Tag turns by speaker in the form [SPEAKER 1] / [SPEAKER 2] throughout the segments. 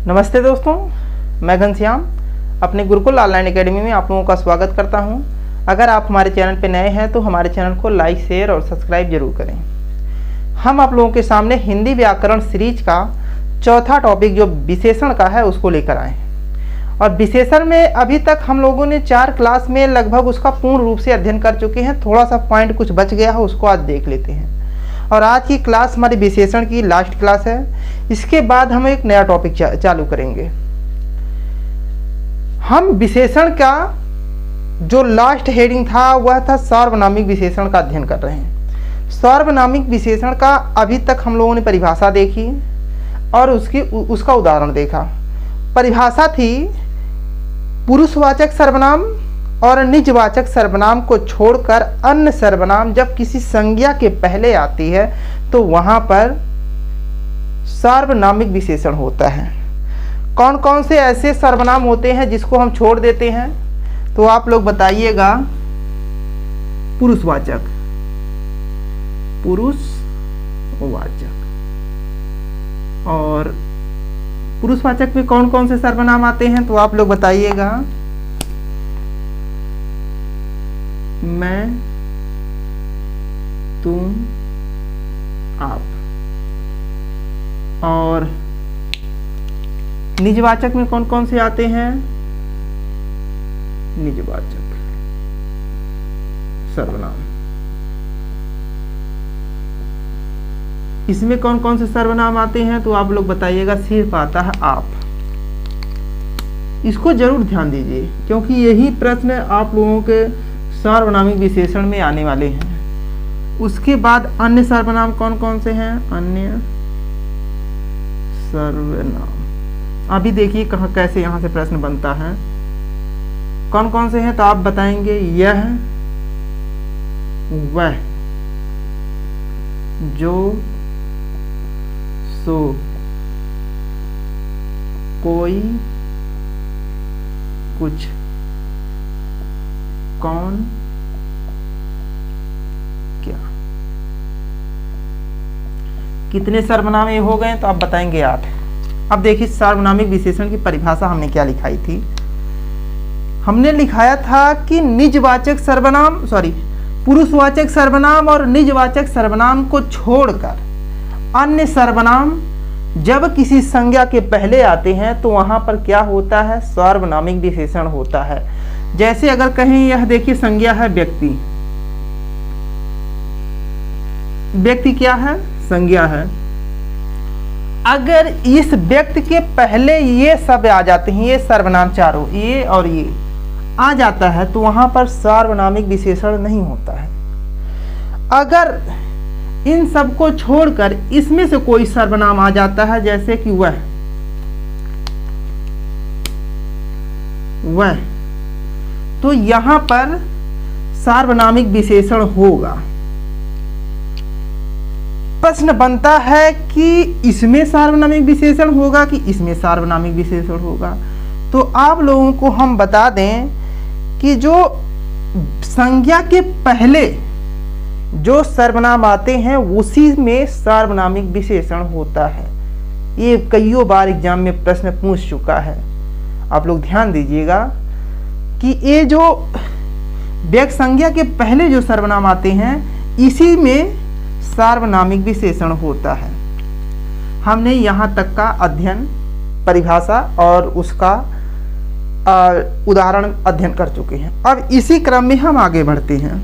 [SPEAKER 1] नमस्ते दोस्तों, मैं घनश्याम अपने गुरुकुल ऑनलाइन एकेडमी में आप लोगों का स्वागत करता हूं। अगर आप हमारे चैनल पर नए हैं तो हमारे चैनल को लाइक, शेयर और सब्सक्राइब जरूर करें। हम आप लोगों के सामने हिंदी व्याकरण सीरीज का चौथा टॉपिक जो विशेषण का है उसको लेकर आए। और विशेषण में अभी तक हम लोगों ने 4 क्लास में लगभग उसका पूर्ण रूप से अध्ययन कर चुके हैं। थोड़ा सा पॉइंट कुछ बच गया है, उसको आज देख लेते हैं। और आज की क्लास हमारी विशेषण की लास्ट क्लास है। इसके बाद हम एक नया टॉपिक चालू करेंगे। हम विशेषण का जो लास्ट हेडिंग था वह था सार्वनामिक विशेषण का अध्ययन कर रहे हैं। सार्वनामिक विशेषण का अभी तक हम लोगों ने परिभाषा देखी और उसका उदाहरण देखा। परिभाषा थी पुरुषवाचक सर्वनाम और निजवाचक सर्वनाम को छोड़कर अन्य सर्वनाम जब किसी संज्ञा के पहले आती है तो वहां पर सार्वनामिक विशेषण होता है। कौन कौन से ऐसे सर्वनाम होते हैं जिसको हम छोड़ देते हैं, तो आप लोग बताइएगा। पुरुषवाचक, और पुरुषवाचक में कौन कौन से सर्वनाम आते हैं, तो आप लोग बताइएगा। मैं, तुम, आप। और निजवाचक में कौन कौन से आते हैं? निजवाचक सर्वनाम। इसमें कौन कौन से सर्वनाम आते हैं, तो आप लोग बताइएगा। सिर्फ आता है आप। इसको जरूर ध्यान दीजिए क्योंकि यही प्रश्न आप लोगों के सार्वनामिक विशेषण में आने वाले हैं। उसके बाद अन्य सर्वनाम कौन कौन से हैं? अन्य सर्वनाम अभी देखिए कहाँ कैसे यहाँ से प्रश्न बनता है। कौन कौन से हैं, तो आप बताएंगे। यह, वह, जो, सो, कोई, कुछ, कौन, क्या। कितने सर्वनाम ये हो गए, तो आप बताएंगे 8। अब देखिए सार्वनामिक विशेषण की परिभाषा हमने क्या लिखाई थी। हमने लिखाया था कि निजवाचक सर्वनाम पुरुषवाचक सर्वनाम और निजवाचक सर्वनाम को छोड़कर अन्य सर्वनाम जब किसी संज्ञा के पहले आते हैं तो वहां पर क्या होता है? सार्वनामिक विशेषण होता है। जैसे अगर कहें, यह देखिए संज्ञा है व्यक्ति। व्यक्ति क्या है? संज्ञा है। अगर इस व्यक्ति के पहले ये सब आ जाते हैं, ये सर्वनाम चारों, ये और ये आ जाता है, तो वहां पर सार्वनामिक विशेषण नहीं होता है। अगर इन सब को छोड़कर इसमें से कोई सर्वनाम आ जाता है, जैसे कि वह, तो यहां पर सार्वनामिक विशेषण होगा। प्रश्न बनता है कि इसमें सार्वनामिक विशेषण होगा कि इसमें सार्वनामिक विशेषण होगा। तो आप लोगों को हम बता दें कि जो संज्ञा के पहले जो सर्वनाम आते हैं उसी में सार्वनामिक विशेषण होता है। ये कईयों बार एग्जाम में प्रश्न पूछ चुका है। आप लोग ध्यान दीजिएगा कि ये जो व्यक्ति संज्ञा के पहले जो सर्वनाम आते हैं इसी में सार्वनामिक विशेषण होता है। हमने यहाँ तक का अध्ययन, परिभाषा और उसका उदाहरण अध्ययन कर चुके हैं। अब इसी क्रम में हम आगे बढ़ते हैं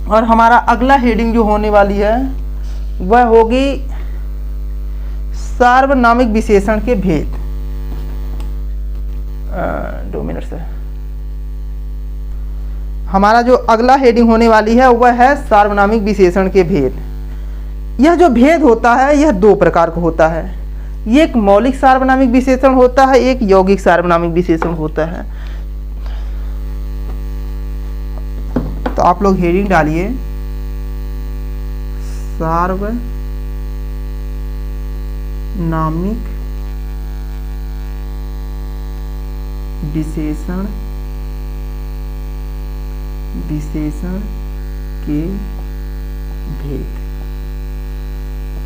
[SPEAKER 1] और हमारा अगला हेडिंग जो होने वाली है वह होगी सार्वनामिक विशेषण के भेद। 2 मिनट से हमारा जो अगला हेडिंग होने वाली है वह है सार्वनामिक विशेषण के भेद। यह जो भेद होता है यह 2 प्रकार का होता है। एक मौलिक सार्वनामिक विशेषण होता है, एक यौगिक सार्वनामिक विशेषण होता है। तो आप लोग हेडिंग डालिए सार्वनामिक विशेषण के भेद।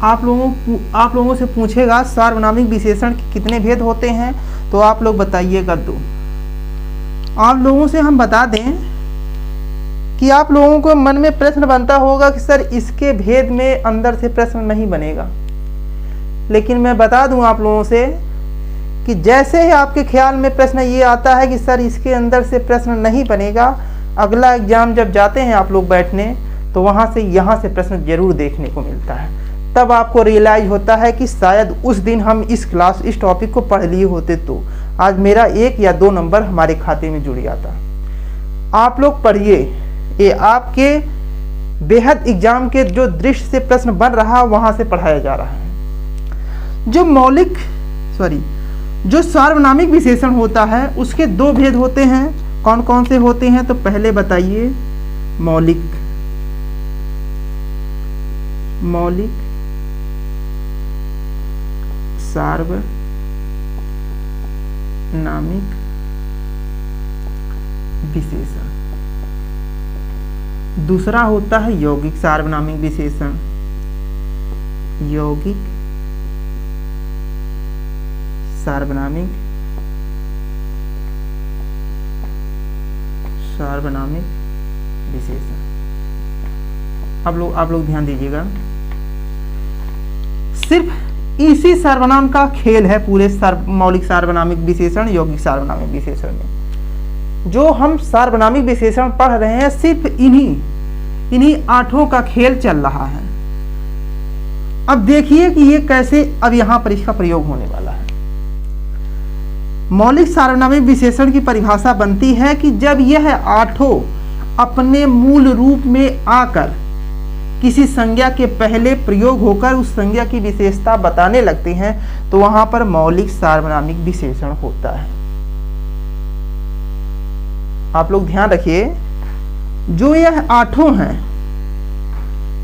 [SPEAKER 1] आप लोगों से पूछेगा सार्वनामिक विशेषण के कितने भेद होते हैं, तो आप लोग बताइएगा 2। आप लोगों से हम बता दें कि आप लोगों को मन में प्रश्न बनता होगा कि सर इसके भेद में अंदर से प्रश्न नहीं बनेगा, लेकिन मैं बता दूं आप लोगों से कि जैसे ही आपके ख्याल में प्रश्न ये आता है कि सर इसके अंदर से प्रश्न नहीं बनेगा, अगला एग्जाम जब जाते हैं आप लोग बैठने, तो वहाँ से प्रश्न जरूर देखने को मिलता है। तब आपको रियलाइज होता है कि शायद उस दिन हम इस टॉपिक को पढ़ लिए होते तो आज मेरा 1 या 2 नंबर हमारे खाते में जुड़ जाता। आप लोग पढ़िए, ये आपके बेहद एग्जाम के जो दृश्य से प्रश्न बन रहा वहाँ से पढ़ाया जा रहा है। जो सार्वनामिक विशेषण होता है उसके 2 भेद होते हैं। कौन कौन से होते हैं, तो पहले बताइए मौलिक सार्वनामिक विशेषण। दूसरा होता है यौगिक सार्वनामिक विशेषण। यौगिक सार्वनामिक विशेषण। आप लोग ध्यान दीजिएगा, सिर्फ इसी सर्वनाम का खेल है पूरे मौलिक सार्वनामिक विशेषण यौगिक सार्वनामिक विशेषण में। जो हम सार्वनामिक विशेषण पढ़ रहे हैं सिर्फ इन्हीं 8 का खेल चल रहा है। अब देखिए कि ये कैसे अब यहां पर इसका प्रयोग होने वाला है। मौलिक सार्वनामिक विशेषण की परिभाषा बनती है कि जब यह 8 अपने मूल रूप में आकर किसी संज्ञा के पहले प्रयोग होकर उस संज्ञा की विशेषता बताने लगते हैं, तो वहां पर मौलिक सार्वनामिक विशेषण होता है। आप लोग ध्यान रखिए, जो यह 8 हैं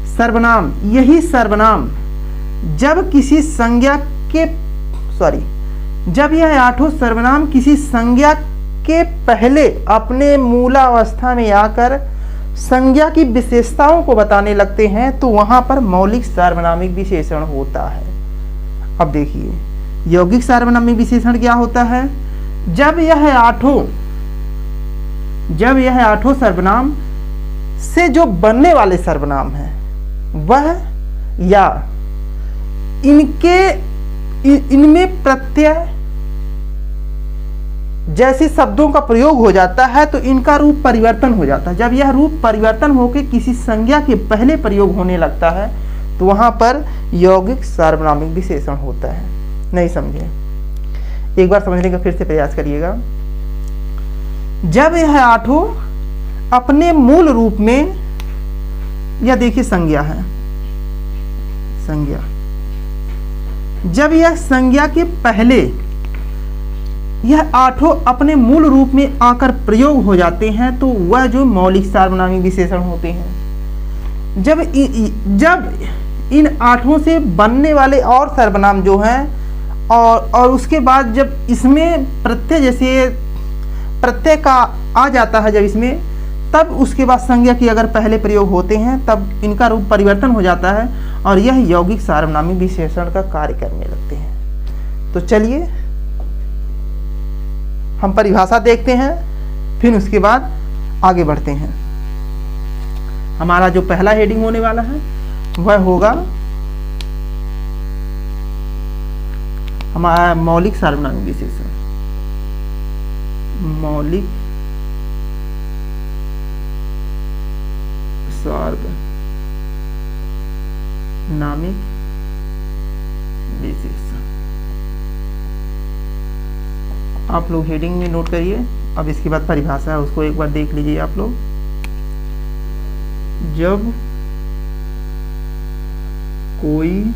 [SPEAKER 1] सर्वनाम, यही सर्वनाम जब किसी संज्ञा के जब यह 8 सर्वनाम किसी संज्ञा के पहले अपने मूलावस्था में आकर संज्ञा की विशेषताओं को बताने लगते हैं, तो वहां पर मौलिक सार्वनामिक विशेषण होता है। अब देखिए यौगिक सार्वनामिक विशेषण क्या होता है। जब यह 8 सर्वनाम से जो बनने वाले सर्वनाम हैं वह या इनमें प्रत्यय जैसे शब्दों का प्रयोग हो जाता है, तो इनका रूप परिवर्तन हो जाता है। जब यह रूप परिवर्तन होकर किसी संज्ञा के पहले प्रयोग होने लगता है, तो वहां पर यौगिक सार्वनामिक विशेषण होता है। नहीं समझे, एक बार समझने का फिर से प्रयास करिएगा। जब यह 8 अपने मूल रूप में, यह देखिए संज्ञा है, संज्ञा, जब यह संज्ञा के पहले यह 8 अपने मूल रूप में आकर प्रयोग हो जाते हैं, तो वह जो मौलिक सार्वनामिक विशेषण होते हैं। जब इन 8 से बनने वाले और सर्वनाम जो हैं और उसके बाद जब इसमें प्रत्यय, जैसे प्रत्यय का आ जाता है जब इसमें, तब उसके बाद संज्ञा की अगर पहले प्रयोग होते हैं, तब इनका रूप परिवर्तन हो जाता है और यह यौगिक सार्वनामिक विशेषण का कार्य करने लगते हैं। तो चलिए हम परिभाषा देखते हैं, फिर उसके बाद आगे बढ़ते हैं। हमारा जो पहला हेडिंग होने वाला है वह होगा हमारा मौलिक सार्वनामिक विशेषण। मौलिक सार्वनामिक विशेषण। आप लोग हेडिंग में नोट करिए। अब इसके बाद परिभाषा है, उसको एक बार देख लीजिए आप लोग। जब कोई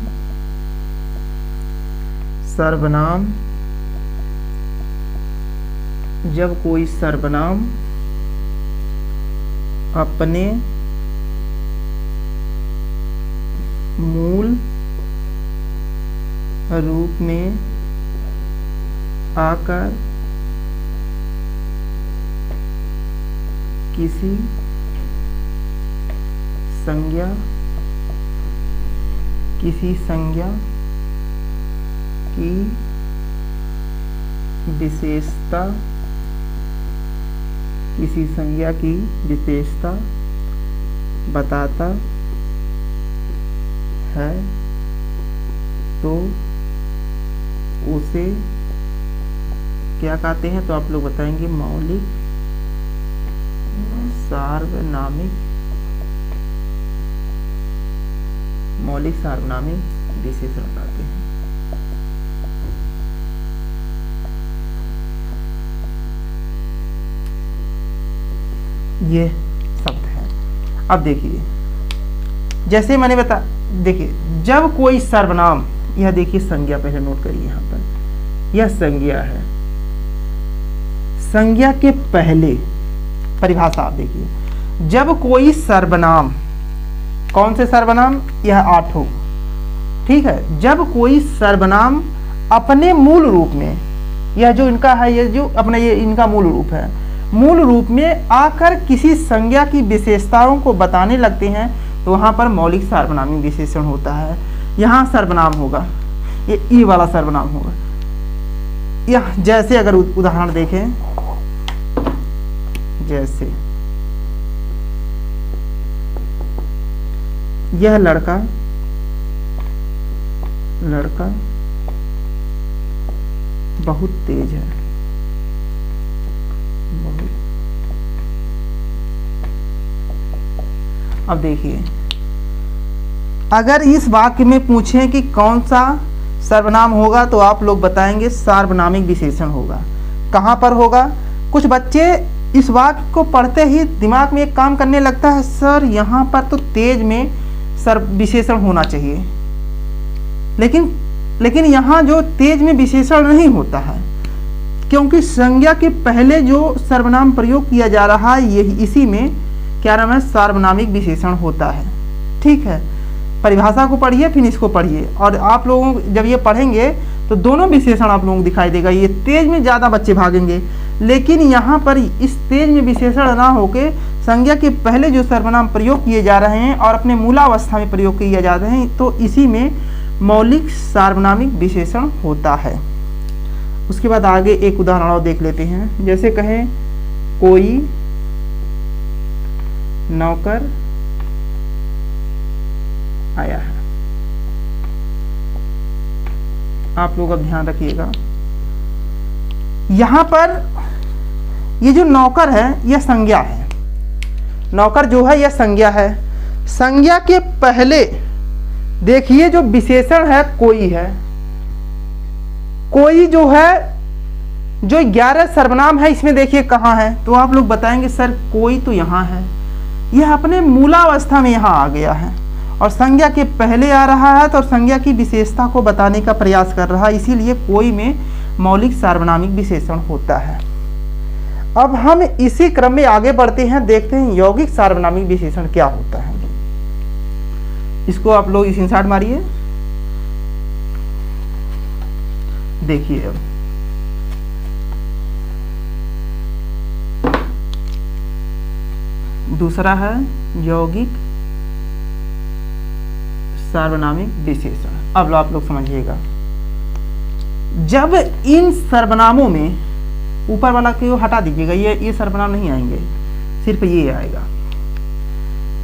[SPEAKER 1] सर्वनाम अपने मूल रूप में आकर किसी संज्ञा किसी संज्ञा की विशेषता, किसी संज्ञा की विशेषता बताता है तो उसे क्या कहते हैं? तो आप लोग बताएंगे मौलिक सार्वनामिक, मौलिक सार्वनामिक विशेषण कहते हैं। ये शब्द है। अब देखिए, जैसे मैंने देखिए, जब कोई सर्वनाम, यह देखिए संज्ञा, पहले नोट करिए यहां पर, यह संज्ञा है। संज्ञा के पहले परिभाषा आप देखिए, जब कोई सर्वनाम, कौन से सर्वनाम? यह 8 ठीक है। जब कोई सर्वनाम अपने मूल रूप में, यह जो इनका है, ये जो अपना ये इनका मूल रूप है, मूल रूप में आकर किसी संज्ञा की विशेषताओं को बताने लगते हैं तो वहां पर मौलिक सार्वनामिक विशेषण होता है। यहाँ सर्वनाम होगा, ये ई वाला सर्वनाम होगा। यह जैसे अगर उदाहरण देखें, जैसे यह लड़का, लड़का बहुत तेज है, बहुत। अब देखिए, अगर इस वाक्य में पूछें कि कौन सा सर्वनाम होगा तो आप लोग बताएंगे सार्वनामिक विशेषण होगा। कहाँ पर होगा? कुछ बच्चे इस वाक्य को पढ़ते ही दिमाग में एक काम करने लगता है, सर यहाँ पर तो तेज में विशेषण होना चाहिए, लेकिन यहाँ जो तेज में विशेषण नहीं होता है, क्योंकि संज्ञा के पहले जो सर्वनाम प्रयोग किया जा रहा है यही, इसी में क्या नाम है? सार्वनामिक विशेषण होता है। ठीक है, परिभाषा को पढ़िए फिर इसको पढ़िए, और आप लोगों जब ये पढ़ेंगे तो दोनों विशेषण आप लोगों को दिखाई देगा। ये तेज में ज़्यादा बच्चे भागेंगे, लेकिन यहाँ पर इस तेज में विशेषण ना होके संज्ञा के पहले जो सर्वनाम प्रयोग किए जा रहे हैं और अपने मूलावस्था में प्रयोग किए जा रहे हैं, तो इसी में मौलिक सार्वनामिक विशेषण होता है। उसके बाद आगे एक उदाहरण और देख लेते हैं। जैसे कहें कोई नौकर आया है। आप लोग अब ध्यान रखिएगा, यहां पर ये जो नौकर है यह संज्ञा है। नौकर जो है यह संज्ञा है। संज्ञा के पहले देखिए जो विशेषण है कोई है। कोई जो है, जो 11 सर्वनाम है, इसमें देखिए कहाँ है, तो आप लोग बताएंगे सर कोई तो यहाँ है, यह अपने मूलावस्था में यहाँ आ गया है और संज्ञा के पहले आ रहा है, तो संज्ञा की विशेषता को बताने का प्रयास कर रहा है, इसीलिए कोई में मौलिक सार्वनामिक विशेषण होता है। अब हम इसी क्रम में आगे बढ़ते हैं, देखते हैं यौगिक सार्वनामिक विशेषण क्या होता है। इसको आप लोग स्क्रीनशॉट मारिए, देखिए। अब दूसरा है यौगिक सार्वनामिक विशेषण। अब आप लोग समझिएगा, जब इन सर्वनामों में, ऊपर वाला को हटा दीजिएगा, ये सर्वनाम नहीं आएंगे, सिर्फ ये आएगा।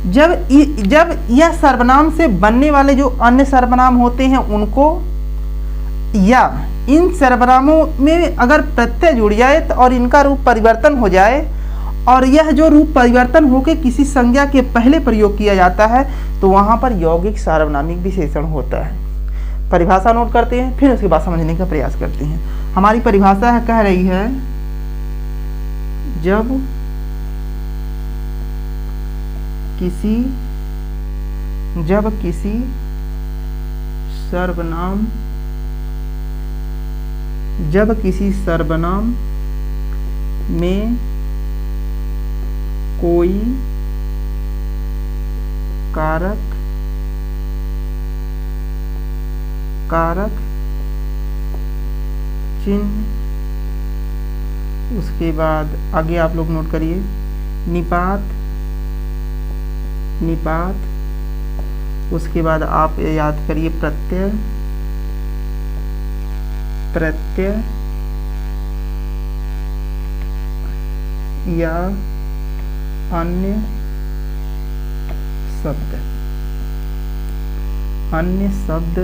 [SPEAKER 1] जब यह सर्वनाम से बनने वाले जो अन्य सर्वनाम होते हैं उनको, या इन सर्वनामों में अगर प्रत्यय जुड़ जाए और इनका रूप परिवर्तन हो जाए, और यह जो रूप परिवर्तन होकर किसी संज्ञा के पहले प्रयोग किया जाता है, तो वहां पर यौगिक सार्वनामिक विशेषण होता है। परिभाषा नोट करते हैं, फिर उसके बाद समझने का प्रयास करते हैं। हमारी परिभाषा है, कह रही है जब किसी सर्वनाम में कोई कारक चिन्ह, उसके बाद आगे आप लोग नोट करिए निपात उसके बाद आप याद करिए प्रत्यय, प्रत्यय या अन्य शब्द, अन्य शब्द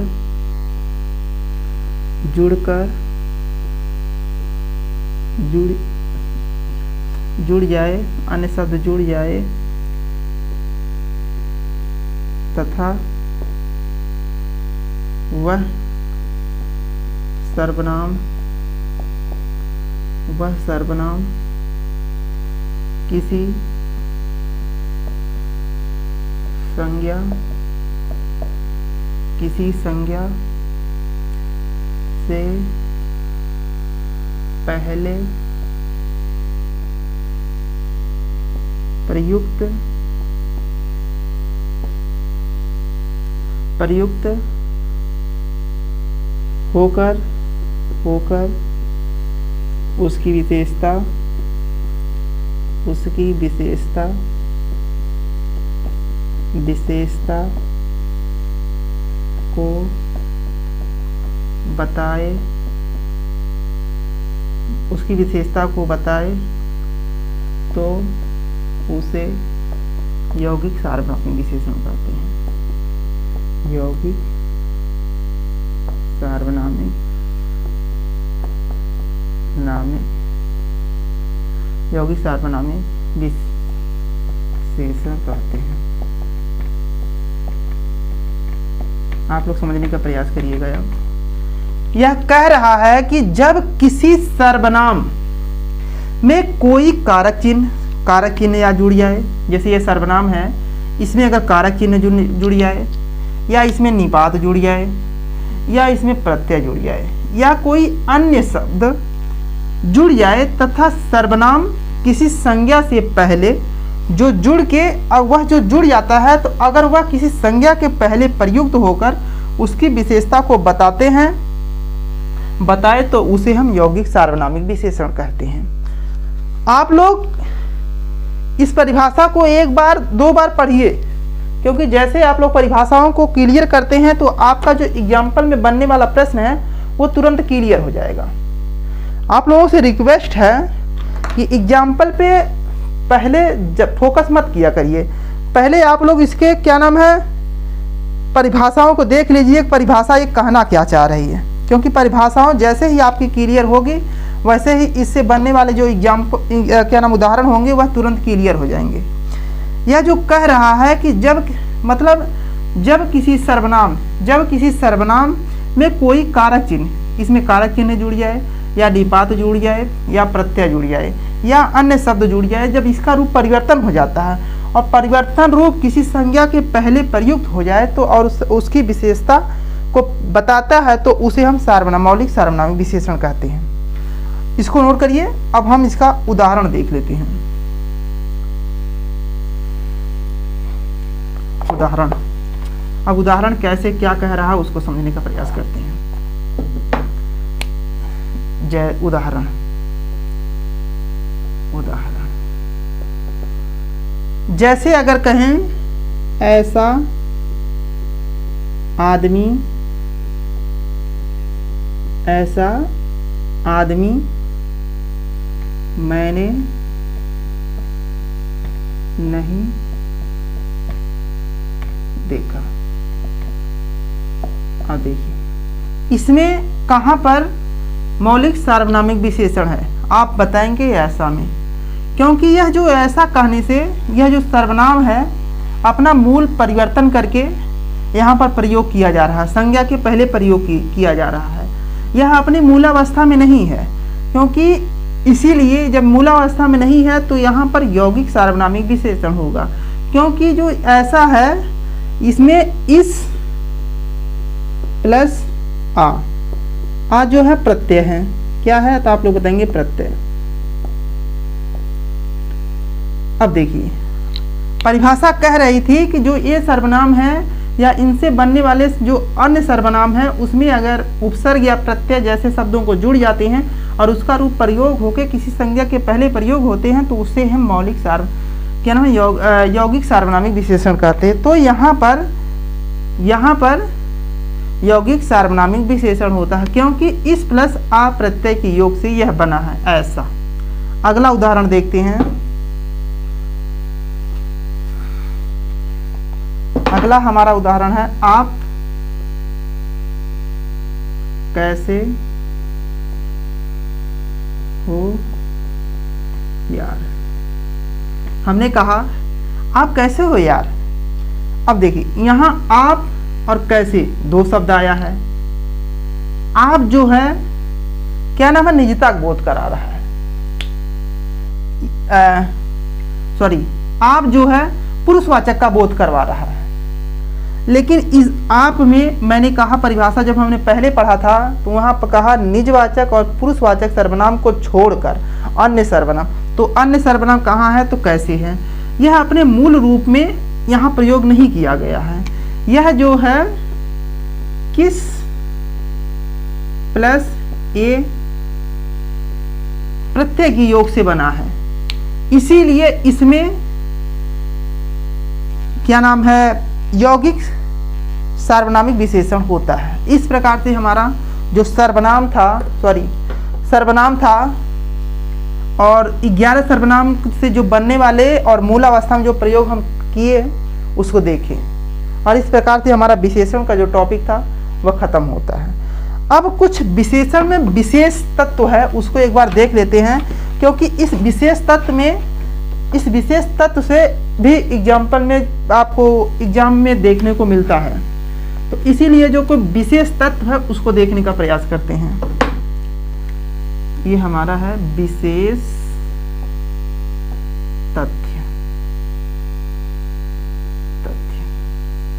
[SPEAKER 1] जुड़कर जुड़ जाए, अन्य शब्द जुड़ जाए तथा वह सर्वनाम किसी संज्ञा से पहले प्रयुक्त होकर उसकी विशेषता को बताए तो उसे यौगिक सार्वनामिक विशेषण कहते हैं। यौगिक सार्वनामिक विशेषण कहते हैं। आप लोग समझने का प्रयास करिएगा। यह कह रहा है कि जब किसी सर्वनाम में कोई कारक चिन्ह या जुड़ जाए, जैसे ये सर्वनाम है, इसमें अगर कारक चिन्ह जुड़ जाए, या इसमें निपात जुड़ जाए, या इसमें प्रत्यय जुड़ जाए, या कोई अन्य शब्द जुड़ जाए तथा सर्वनाम किसी संज्ञा से पहले जो जुड़ के, अब वह जो जुड़ जाता है तो अगर वह किसी संज्ञा के पहले प्रयुक्त होकर उसकी विशेषता को बताए तो उसे हम यौगिक सार्वनामिक विशेषण कहते हैं। आप लोग इस परिभाषा को एक बार दो बार पढ़िए, क्योंकि जैसे आप लोग परिभाषाओं को क्लियर करते हैं तो आपका जो एग्जाम्पल में बनने वाला प्रश्न है वो तुरंत क्लियर हो जाएगा। आप लोगों से रिक्वेस्ट है कि एग्जाम्पल पे पहले जब फोकस मत किया करिए, पहले आप लोग इसके क्या नाम है परिभाषाओं को देख लीजिए, परिभाषा ये कहना क्या चाह रही है, क्योंकि परिभाषाओं जैसे ही आपकी क्लियर होगी वैसे ही इससे बनने वाले जो क्या नाम उदाहरण होंगे वह तुरंत क्लियर हो जाएंगे। यह जो कह रहा है कि जब किसी सर्वनाम में कोई कारक चिन्ह, इसमें कारक चिन्ह जुड़ जाए, या निपात जुड़ जाए, या प्रत्यय जुड़ जाए, या अन्य शब्द जुड़ जाए, जब इसका रूप परिवर्तन हो जाता है और परिवर्तन रूप किसी संज्ञा के पहले प्रयुक्त हो जाए तो और उसकी विशेषता को बताता है तो उसे हम मौलिक सार्वनामिक विशेषण कहते हैं। इसको नोट करिए। अब हम इसका उदाहरण देख लेते हैं। उदाहरण कैसे क्या कह रहा है उसको समझने का प्रयास करते हैं। उदाहरण जैसे अगर कहें ऐसा आदमी मैंने नहीं देखा। अब देखिए इसमें कहां पर मौलिक सार्वनामिक विशेषण है, आप बताएंगे ऐसा में, क्योंकि यह जो ऐसा कहने से यह जो सर्वनाम है अपना मूल परिवर्तन करके यहाँ पर प्रयोग किया जा रहा है, संज्ञा के पहले प्रयोग किया जा रहा है। यह अपनी मूलावस्था में नहीं है, क्योंकि इसीलिए जब मूलावस्था में नहीं है तो यहाँ पर यौगिक सार्वनामिक विशेषण होगा, क्योंकि जो ऐसा है इसमें इस प्लस आ जो है प्रत्यय है, क्या है तो आप लोग बताएंगे प्रत्यय। अब देखिए परिभाषा कह रही थी कि जो ये सर्वनाम है या इनसे बनने वाले जो अन्य सर्वनाम है उसमें अगर उपसर्ग या प्रत्यय जैसे शब्दों को जुड़ जाते हैं और उसका रूप प्रयोग होकर किसी संज्ञा के पहले प्रयोग होते हैं तो उससे हम मौलिक यौगिक सार्वनामिक विशेषण कहते हैं। तो यहाँ पर यहाँ पर यौगिक सार्वनामिक विशेषण होता है, क्योंकि इस प्लस आ प्रत्यय के योग से यह बना है ऐसा। अगला उदाहरण देखते हैं। अगला हमारा उदाहरण है, आप कैसे हो यार। हमने कहा आप कैसे हो यार। अब देखिए यहां आप और कैसे दो शब्द आया है। आप जो है क्या नाम है, निजता बोध करा रहा है। सॉरी, आप जो है पुरुषवाचक का बोध करवा रहा है। लेकिन इस आप में मैंने कहा परिभाषा जब हमने पहले पढ़ा था तो वहां पर कहा निजवाचक और पुरुषवाचक सर्वनाम को छोड़कर अन्य सर्वनाम। तो अन्य सर्वनाम कहाँ है, तो कैसे है। यह अपने मूल रूप में यहाँ प्रयोग नहीं किया गया है। यह जो है किस प्लस ए प्रत्यय के योग से बना है, इसीलिए इसमें क्या नाम है, यौगिक सार्वनामिक विशेषण होता है। इस प्रकार से हमारा जो सर्वनाम था और 11 सर्वनाम से जो बनने वाले और मूल अवस्था में जो प्रयोग हम किए उसको देखें, और इस प्रकार से हमारा विशेषण का जो टॉपिक था वह खत्म होता है। अब कुछ विशेषण में विशेष तत्व है उसको एक बार देख लेते हैं, क्योंकि इस विशेष तत्व से भी एग्जाम्पल में आपको एग्जाम में देखने को मिलता है। तो इसीलिए जो कोई विशेष तत्व है उसको देखने का प्रयास करते हैं। ये हमारा है विशेष तथ्य।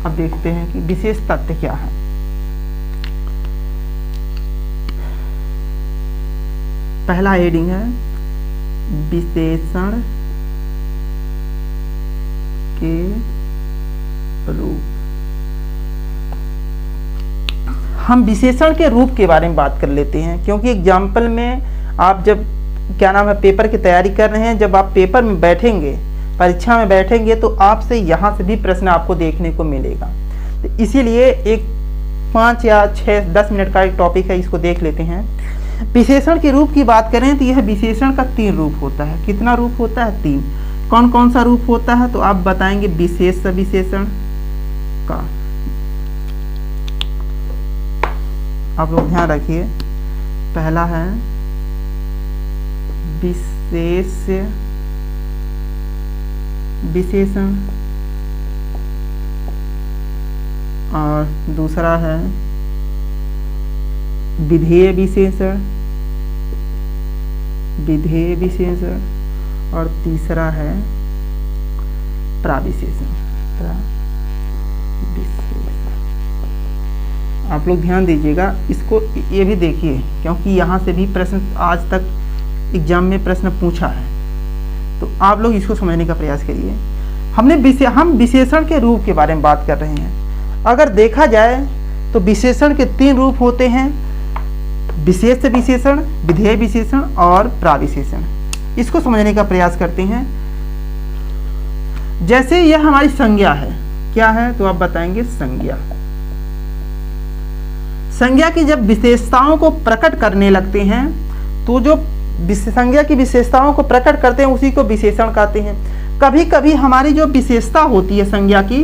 [SPEAKER 1] अब देखते हैं कि विशेष तथ्य क्या है। पहला हेडिंग है विशेषण के रूप। हम विशेषण के रूप के बारे में बात कर लेते हैं, क्योंकि एग्जाम्पल में आप जब क्या नाम है पेपर की तैयारी कर रहे हैं, जब आप पेपर में बैठेंगे, परीक्षा में बैठेंगे, तो आपसे यहाँ से भी प्रश्न आपको देखने को मिलेगा। तो इसीलिए एक 5 या 6 10 मिनट का एक टॉपिक है, इसको देख लेते हैं। विशेषण के रूप की बात करें तो यह विशेषण का 3 रूप होता है। कितना रूप होता है? 3। कौन कौन सा रूप होता है तो आप बताएंगे विशेष विशेषण का। आप लोग ध्यान रखिए, पहला है विशेष विशेषण और दूसरा है विधेय विशेषण, और तीसरा है प्राविशेषण। आप लोग ध्यान दीजिएगा, इसको ये भी देखिए, क्योंकि यहाँ से भी प्रश्न आज तक एग्जाम में प्रश्न पूछा है, तो आप लोग इसको समझने का प्रयास करिए। हम विशेषण के रूप के बारे में बात कर रहे हैं। अगर देखा जाए तो विशेषण के 3 रूप होते हैं, विशेष विशेषण, विधेय विशेषण और प्राविशेषण। इसको समझने का प्रयास करते हैं। जैसे यह हमारी संज्ञा है, क्या है तो आप बताएंगे संज्ञा। संज्ञा की जब विशेषताओं को प्रकट करने लगते हैं तो जो संज्ञा की विशेषताओं को प्रकट करते हैं उसी को विशेषण कहते हैं। कभी कभी हमारी जो विशेषता होती है संज्ञा की,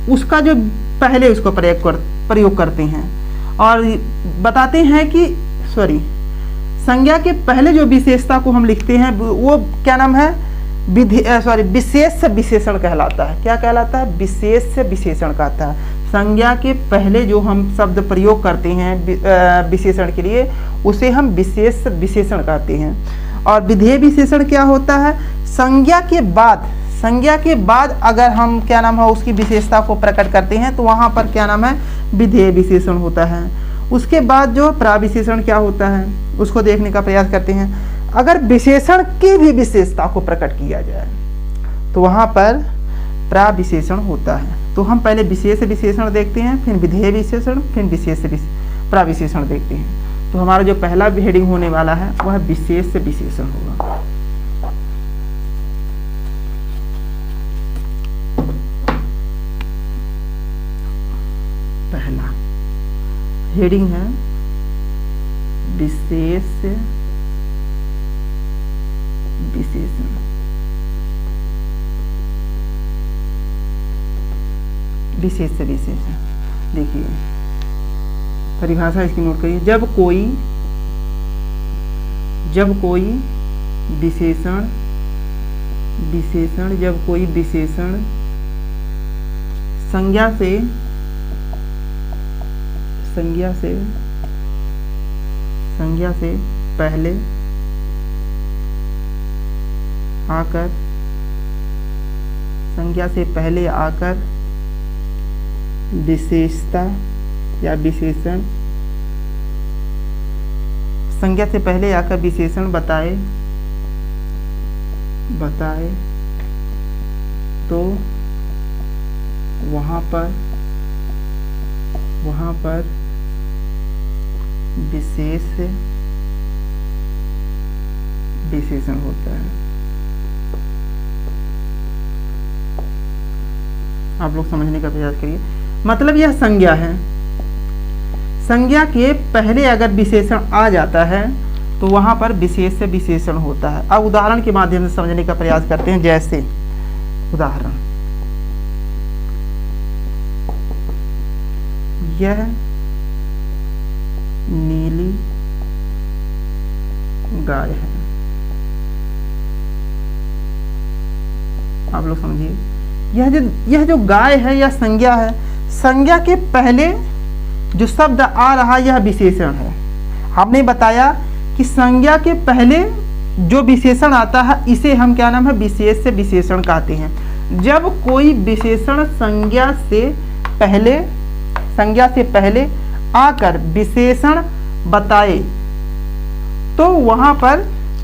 [SPEAKER 1] उसका जो पहले उसको प्रयोग करते हैं और बताते हैं कि संज्ञा के पहले जो विशेषता को हम लिखते हैं वो क्या नाम है, विशेष विशेषण कहलाता है। क्या कहलाता है? विशेष विशेषण कहता है। संज्ञा के पहले जो हम शब्द प्रयोग करते हैं विशेषण के लिए, उसे हम विशेष विशेषण कहते हैं। और विधेय विशेषण क्या होता है? संज्ञा के बाद अगर हम क्या नाम है उसकी विशेषता को प्रकट करते हैं तो वहां पर क्या नाम है, विधेय विशेषण होता है। उसके बाद जो प्राविशेषण क्या होता है उसको देखने का प्रयास करते हैं। अगर विशेषण की भी विशेषता को प्रकट किया जाए तो वहां पर प्राविशेषण होता है। तो हम पहले विशेष विशेषण देखते हैं, फिर विधेय विशेषण, फिर विशेष प्राविशेषण देखते हैं। तो हमारा जो पहला हेडिंग होने वाला है वह विशेष विशेषण होगा। पहला। हेडिंग है विशेष विशेषण। विशेष से विशेषण, देखिए परिभाषा इसकी नोट करिए। जब कोई विशेषण जब कोई विशेषण संज्ञा से पहले आकर विशेषता या विशेषण संज्ञा से पहले आकर विशेषण बताए तो वहाँ पर विशेष विशेषण होता है। आप लोग समझने का प्रयास करिए। मतलब यह संज्ञा है, संज्ञा के पहले अगर विशेषण आ जाता है तो वहां पर विशेष से विशेषण होता है। अब उदाहरण के माध्यम से समझने का प्रयास करते हैं। जैसे उदाहरण, यह नीली गाय है। आप लोग समझिए, यह जो गाय है यह संज्ञा है। संज्ञा के पहले जो शब्द आ रहा यह विशेषण है। आपने बताया कि संज्ञा के पहले जो विशेषण आता है इसे हम क्या नाम है, विशेष से विशेषण कहते हैं। जब कोई विशेषण संज्ञा से पहले आकर विशेषण बताए तो वहां पर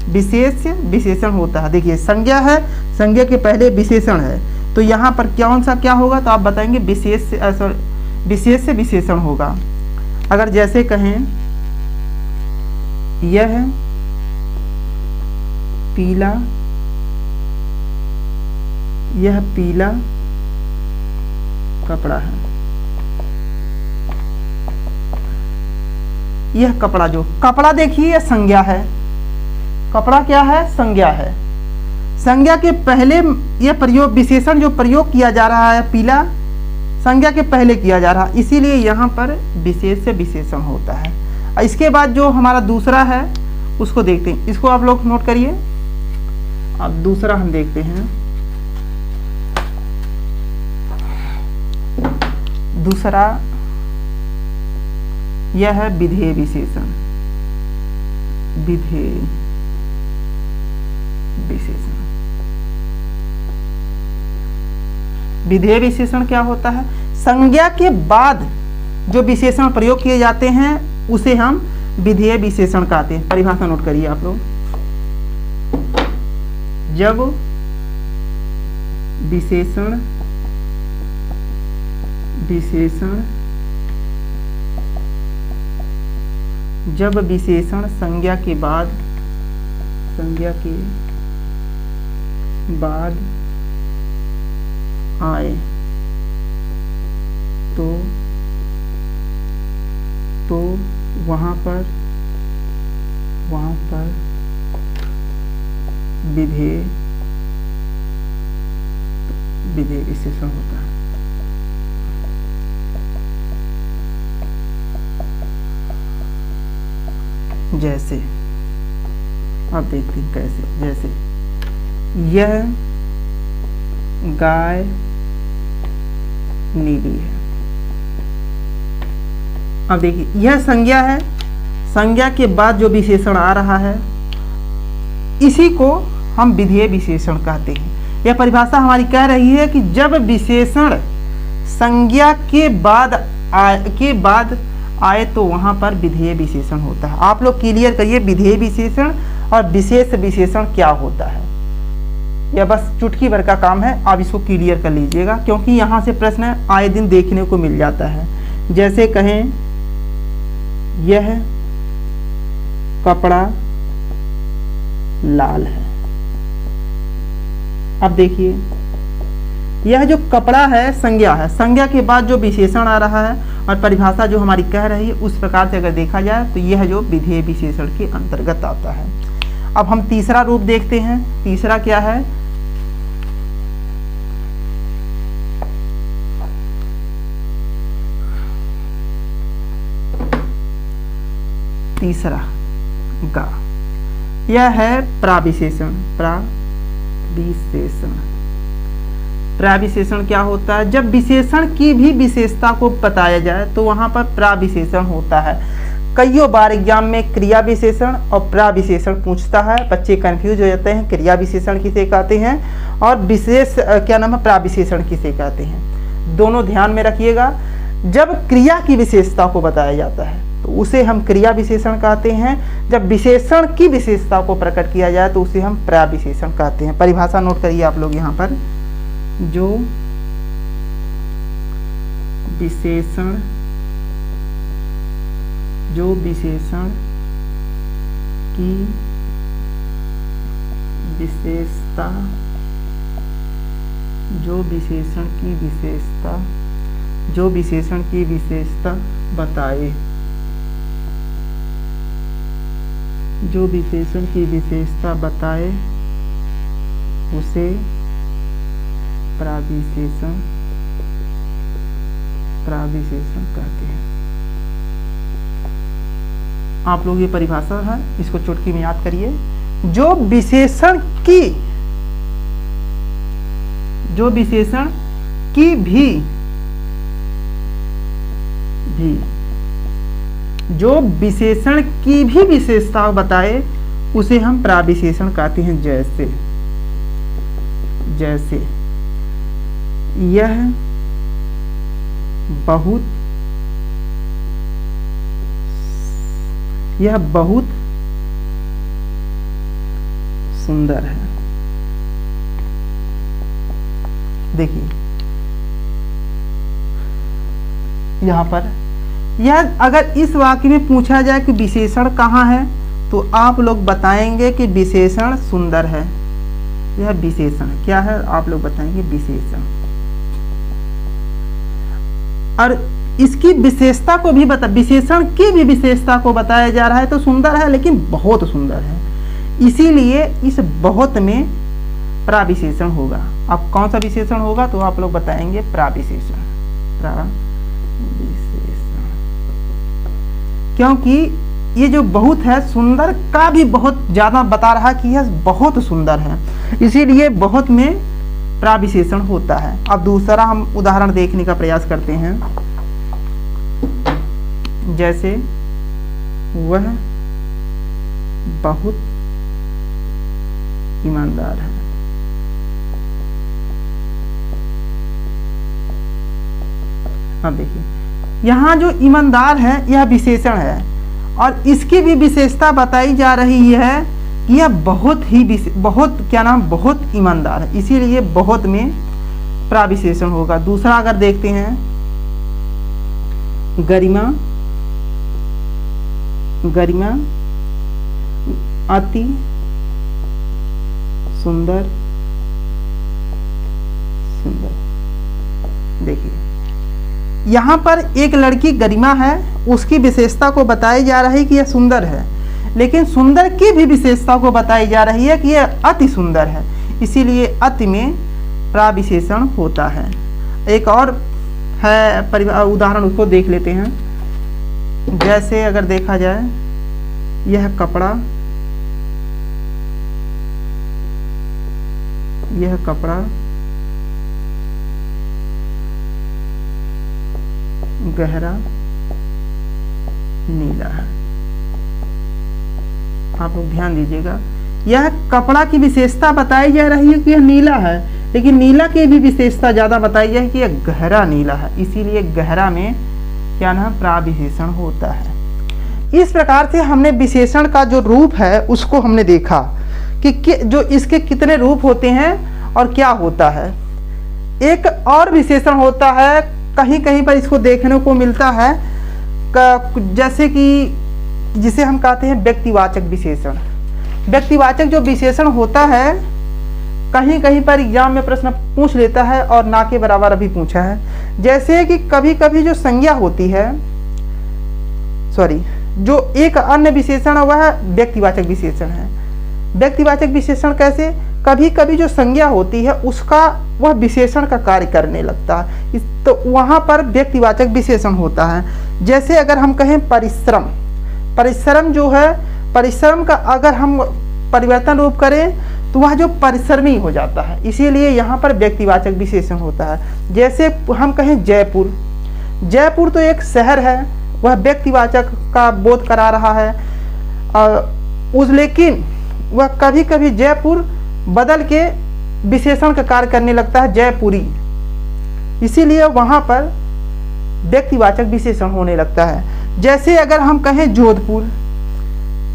[SPEAKER 1] विशेष विशेषण होता है। देखिए संज्ञा है, संज्ञा के पहले विशेषण है, तो यहाँ पर कौन सा क्या होगा, तो आप बताएंगे विशेष से विशेषण होगा। अगर जैसे कहें यह पीला कपड़ा है। यह कपड़ा, जो कपड़ा देखिए यह संज्ञा है। कपड़ा क्या है, संज्ञा है। संज्ञा के पहले यह प्रयोग, विशेषण जो प्रयोग किया जा रहा है पीला, संज्ञा के पहले किया जा रहा है, इसीलिए यहाँ पर विशेष से विशेषण होता है। इसके बाद जो हमारा दूसरा है उसको देखते हैं। इसको आप लोग नोट करिए। अब दूसरा हम देखते हैं। दूसरा यह है विधेय विशेषण। विधेय विशेषण, विधेय विशेषण क्या होता है, संज्ञा के बाद जो विशेषण प्रयोग किए जाते हैं उसे हम विधेय विशेषण कहते हैं। परिभाषा नोट करिए आप लोग। जब विशेषण संज्ञा के बाद आए तो वहां पर विधेय विशेषण होता है। जैसे अब देखते हैं कैसे। जैसे यह गाय नीली है। अब देखिए यह संज्ञा है, संज्ञा के बाद जो विशेषण आ रहा है इसी को हम विधेय विशेषण कहते हैं। यह परिभाषा हमारी कह रही है कि जब विशेषण संज्ञा के बाद आए तो वहां पर विधेय विशेषण होता है। आप लोग क्लियर करिए विधेय विशेषण और विशेष विशेषण क्या होता है। यह बस चुटकी भर का काम है, आप इसको क्लियर कर लीजिएगा क्योंकि यहाँ से प्रश्न आए दिन देखने को मिल जाता है। जैसे कहें यह कपड़ा लाल है। अब देखिए यह जो कपड़ा है संज्ञा है, संज्ञा के बाद जो विशेषण आ रहा है और परिभाषा जो हमारी कह रही है उस प्रकार से अगर देखा जाए तो यह जो विधेय विशेषण के अंतर्गत आता है। अब हम तीसरा रूप देखते हैं। तीसरा क्या है? तीसरा गा, यह है प्राविशेषण। प्राविशेषण, प्राविशेषण क्या होता है? जब विशेषण की भी विशेषता को बताया जाए तो वहां पर प्राविशेषण होता है। कईयों बार एग्जाम में क्रिया विशेषण और प्राविशेषण पूछता है, बच्चे कंफ्यूज हो जाते हैं क्रिया विशेषण किसे कहते हैं और विशेष क्या नाम है प्राविशेषण किसे कहते हैं। दोनों ध्यान में रखिएगा। जब क्रिया की विशेषता को बताया जाता है तो उसे हम क्रिया विशेषण कहते हैं। जब विशेषण की विशेषता को प्रकट किया जाए तो उसे हम प्राविशेषण कहते हैं। परिभाषा नोट करिए आप लोग यहाँ पर। जो विशेषण की विशेषता, जो विशेषण की विशेषता बताए, जो विशेषण की विशेषता बताए उसे प्राविशेषण कहते हैं। आप लोग ये परिभाषा है इसको चुटकी में याद करिए। जो विशेषण की भी जो विशेषण की भी विशेषता बताए उसे हम प्राविशेषण कहते हैं। जैसे यह बहुत सुंदर है। देखिए यहां पर यह अगर इस वाक्य में पूछा जाए कि विशेषण कहाँ है तो आप लोग बताएंगे कि विशेषण सुंदर है। यह विशेषण क्या है आप लोग बताएंगे विशेषण। और इसकी विशेषता को भी विशेषण की भी विशेषता को बताया जा रहा है तो सुंदर है, लेकिन बहुत सुंदर है, इसीलिए इस बहुत में प्राविशेषण होगा। अब कौन सा विशेषण होगा तो आप लोग बताएंगे प्राविशेषण। क्योंकि ये जो बहुत है सुंदर का भी बहुत ज्यादा बता रहा कि यह बहुत सुंदर है, इसीलिए बहुत में प्राविशेषण होता है। अब दूसरा हम उदाहरण देखने का प्रयास करते हैं। जैसे वह बहुत ईमानदार है। अब देखिए यहाँ जो ईमानदार है यह विशेषण है और इसकी भी विशेषता बताई जा रही है कि यह बहुत ईमानदार है, इसीलिए बहुत में प्राविशेषण होगा। दूसरा अगर देखते हैं गरिमा अति सुंदर। देखिए यहाँ पर एक लड़की गरिमा है, उसकी विशेषता को बताई जा रही है कि यह सुंदर है, लेकिन सुंदर की भी विशेषता को बताई जा रही है कि यह अति सुंदर है, इसीलिए अति में प्राविशेषण होता है। एक और है उदाहरण, उसको देख लेते हैं। जैसे अगर देखा जाए यह कपड़ा गहरा नीला है। आप लोग ध्यान दीजिएगा, यह कपड़ा की विशेषता बताई जा रही है कि यह नीला है, लेकिन नीला की भी विशेषता ज्यादा बताई जाए कि यह गहरा नीला है, इसीलिए गहरा में क्या नाम प्राविशेषण होता है। इस प्रकार से हमने विशेषण का जो रूप है उसको हमने देखा कि जो इसके कितने रूप होते हैं और क्या होता है। एक और विशेषण होता है, कहीं कहीं पर इसको देखने को मिलता है, जैसे कि जिसे हम कहते हैं व्यक्तिवाचक विशेषण। व्यक्तिवाचक जो विशेषण होता है कहीं कहीं पर एग्जाम में प्रश्न पूछ लेता है और ना के बराबर अभी पूछा है। जैसे कि कभी कभी जो संज्ञा होती है, जो एक अन्य विशेषण है वह व्यक्तिवाचक विशेषण है। व्यक्तिवाचक विशेषण कैसे? कभी कभी जो संज्ञा होती है उसका वह विशेषण का कार्य करने लगता है, तो वहाँ पर व्यक्तिवाचक विशेषण होता है। जैसे अगर हम कहें परिश्रम, परिश्रम जो है, परिश्रम का अगर हम परिवर्तन रूप करें तो वह जो परिश्रमी हो जाता है, इसीलिए यहाँ पर व्यक्तिवाचक विशेषण होता है। जैसे हम कहें जयपुर, जयपुर तो एक शहर है, वह व्यक्तिवाचक का बोध करा रहा है, लेकिन वह कभी कभी जयपुर बदल के विशेषण का कार्य करने लगता है जयपुरी, इसीलिए वहाँ पर व्यक्तिवाचक विशेषण होने लगता है। जैसे अगर हम कहें जोधपुर,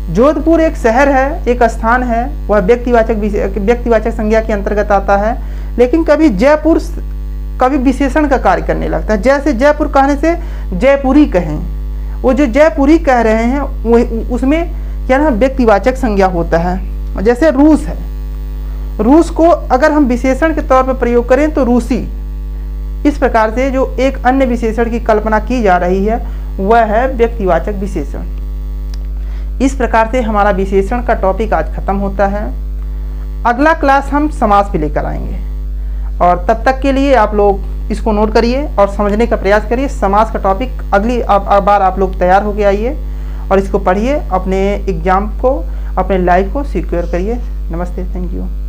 [SPEAKER 1] जोधपुर एक शहर है, एक स्थान है, वह व्यक्तिवाचक संज्ञा के अंतर्गत आता है, लेकिन कभी जयपुर कभी विशेषण का कार्य करने लगता है। जैसे जयपुर कहने से जयपुरी कहें, वो जो जयपुरी कह रहे हैं वो उसमें क्या ना व्यक्तिवाचक संज्ञा होता है। जैसे रूस है, रूस को अगर हम विशेषण के तौर पर प्रयोग करें तो रूसी, इस प्रकार से जो एक अन्य विशेषण की कल्पना की जा रही है वह है व्यक्तिवाचक विशेषण। इस प्रकार से हमारा विशेषण का टॉपिक आज खत्म होता है। अगला क्लास हम समास पे लेकर आएंगे, और तब तक के लिए आप लोग इसको नोट करिए और समझने का प्रयास करिए। समास का टॉपिक अगली बार आप लोग तैयार होके आइए और इसको पढ़िए, अपने एग्जाम को, अपने लाइफ को सिक्योर करिए। नमस्ते, थैंक यू।